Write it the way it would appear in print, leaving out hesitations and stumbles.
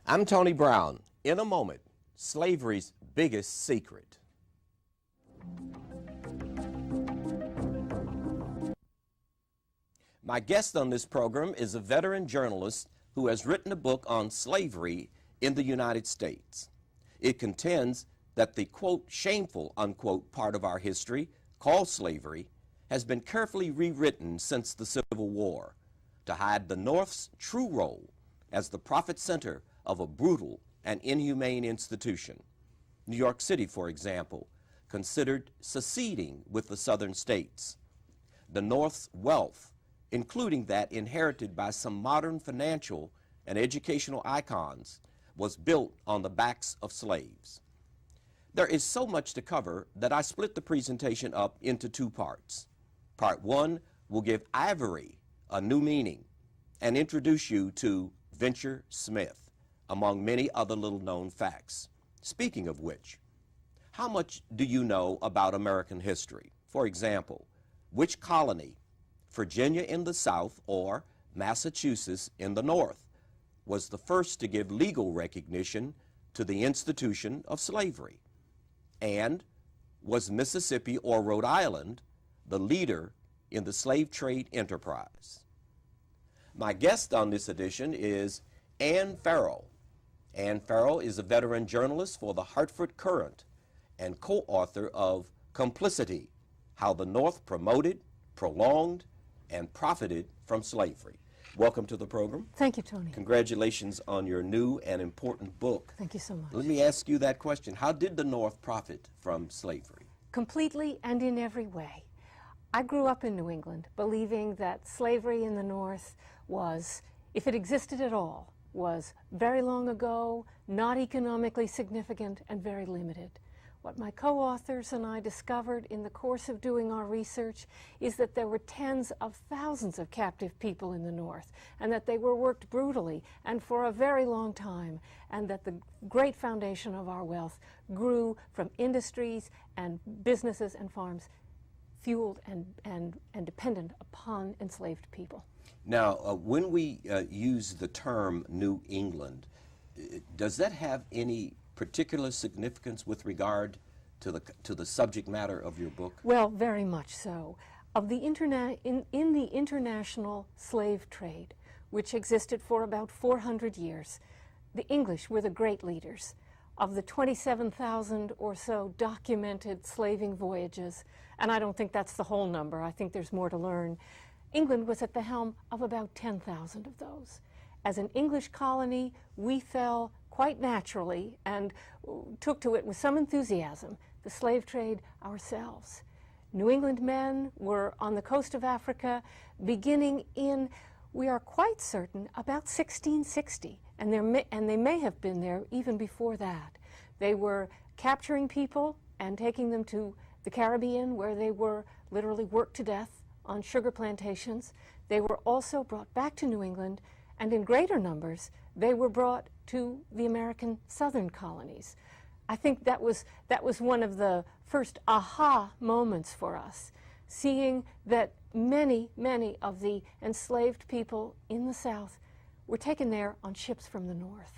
I'm Tony Brown. In a moment, slavery's biggest secret. My guest on this program is a veteran journalist who has written a book on slavery in the United States. It contends that the, quote, shameful, unquote, part of our history, called slavery, has been carefully rewritten since the Civil War to hide the North's true role as the profit center of a brutal and inhumane institution. New York City, for example, considered seceding with the Southern states. The North's wealth, including that inherited by some modern financial and educational icons, was built on the backs of slaves. There is so much to cover that I split the presentation up into two parts. Part one will give ivory a new meaning and introduce you to Venture Smith, among many other little-known facts. Speaking of which, how much do you know about American history? For example, which colony, Virginia in the South or Massachusetts in the North, was the first to give legal recognition to the institution of slavery? And was Mississippi or Rhode Island the leader in the slave trade enterprise? My guest on this edition is Ann Farrell. Ann Farrell is a veteran journalist for the Hartford Courant and co-author of Complicity: How the North Promoted, Prolonged, and Profited from Slavery. Welcome to the program. Thank you, Tony. Congratulations on your new and important book. Thank you so much. Let me ask you that question. How did the North profit from slavery? Completely and in every way. I grew up in New England believing that slavery in the North was, if it existed at all, was very long ago, not economically significant, and very limited. What my co-authors and I discovered in the course of doing our research is that there were tens of thousands of captive people in the North, and that they were worked brutally and for a very long time, and that the great foundation of our wealth grew from industries and businesses and farms fueled and dependent upon enslaved people. Now, when we use the term New England, does that have any particular significance with regard to the subject matter of your book? Well, very much so. Of the in the international slave trade, which existed for about 400 years, the English were the great leaders. Of the 27,000 or so documented slaving voyages, and I don't think that's the whole number, I think there's more to learn, England was at the helm of about 10,000 of those. As an English colony, we fell quite naturally and took to it with some enthusiasm, the slave trade ourselves. New England men were on the coast of Africa beginning in, we are quite certain, about 1660, and they may have been there even before that. They were capturing people and taking them to the Caribbean, where they were literally worked to death on sugar plantations. They were also brought back to New England, and in greater numbers, they were brought to the American southern colonies. I think that was one of the first aha moments for us, seeing that many, many of the enslaved people in the South were taken there on ships from the North.